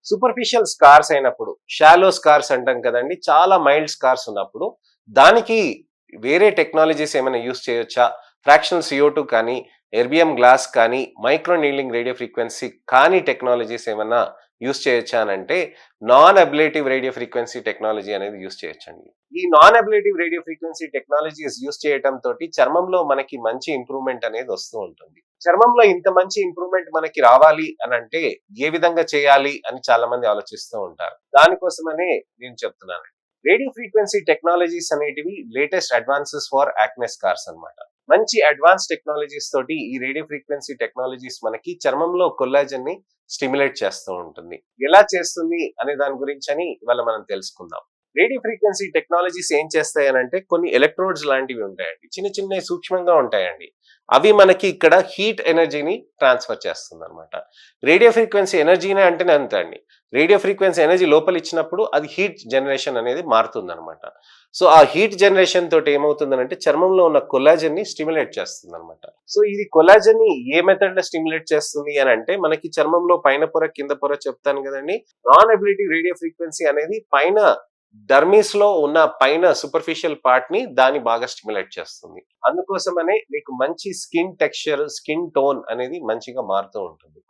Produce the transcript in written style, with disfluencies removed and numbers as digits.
Superficial scars అయినప్పుడు, shallow scars అంటాం కదండీ! చాలా మైల్డ్ స్కార్స్ ఉన్నప్పుడు, దానికి వేరే టెక్నాలజీస్ ఏమైనా యూజ్ చేయొచ్చా? ఫ్రాక్షనల్ CO2 కానీ, ఎర్బియం గ్లాస్ కానీ, మైక్రో నీడ్లింగ్ రేడియో ఫ్రీక్వెన్సీ కానీ టెక్నాలజీస్ ఏమన్నా యూజ్ చేయొచ్చా అనంటే, non ablative radio frequency technology అనేది యూజ్ చేయొచ్చండి. ఈ non ablative radio frequency technologies use చేయటం తోటి చర్మంలో మనకి మంచి ఇంప్రూవ్‌మెంట్ అనేది వస్తూ ఉంటుంది. చర్మంలో ఇంత మంచి ఇంప్రూవ్‌మెంట్ మనకి రావాలి అనంటే ఏ విధంగా చేయాలి అని చాలా మంది ఆలోచిస్తూ ఉంటారు. దానికోసమనే నేను చెప్తున్నాను. రేడియో ఫ్రీక్వెన్సీ టెక్నాలజీస్ అనేటివి latest advances for acne scars అన్నమాట. మంచి అడ్వాన్స్ టెక్నాలజీస్ తోటి ఈ రేడియో ఫ్రీక్వెన్సీ టెక్నాలజీస్ మనకి చర్మంలో కొల్లాజెన్ ని స్టిమ్యులేట్ చేస్తూ ఉంటుంది. ఎలా చేస్తుంది అనే దాని గురించని ఇవాళ మనం తెలుసుకుందాం. రేడియో ఫ్రీక్వెన్సీ టెక్నాలజీస్ ఏం చేస్తాయనంటే కొన్ని ఎలక్ట్రోడ్స్ లాంటివి ఉంటాయండి. చిన్న చిన్నవి సూక్ష్మంగా ఉంటాయండి. అవి మనకి ఇక్కడ హీట్ ఎనర్జీని ట్రాన్స్ఫర్ చేస్తుందన్నమాట. రేడియో ఫ్రీక్వెన్సీ ఎనర్జీనే అంటేనే అంతే అండి. రేడియో ఫ్రీక్వెన్సీ ఎనర్జీ లోపల ఇచ్చినప్పుడు అది హీట్ జనరేషన్ అనేది మారుతుందన్నమాట. సో ఆ హీట్ జనరేషన్ తోటి ఏమవుతుందనంటే చర్మంలో ఉన్న కొల్లాజెన్ ని స్టిమ్యులేట్ చేస్తుందన్నమాట. సో ఇది కొల్లాజెన్ ని ఏ మెథడ్ లో స్టిమ్యులేట్ చేస్తుంది అని అంటే మనకి చర్మంలో పైన పొర కింద పొర చెప్తాను కదండి. నాన్ అబిలిటీ రేడియో ఫ్రీక్వెన్సీ అనేది పైన డర్మిస్ లో ఉన్న పైన సూపర్ఫిషియల్ పార్ట్ ని దాన్ని బాగా స్టిమ్యులేట్ చేస్తుంది. అందుకోసమనే మీకు మంచి స్కిన్ టెక్స్చర్, స్కిన్ టోన్ అనేది మంచిగా మారుతూ ఉంటుంది.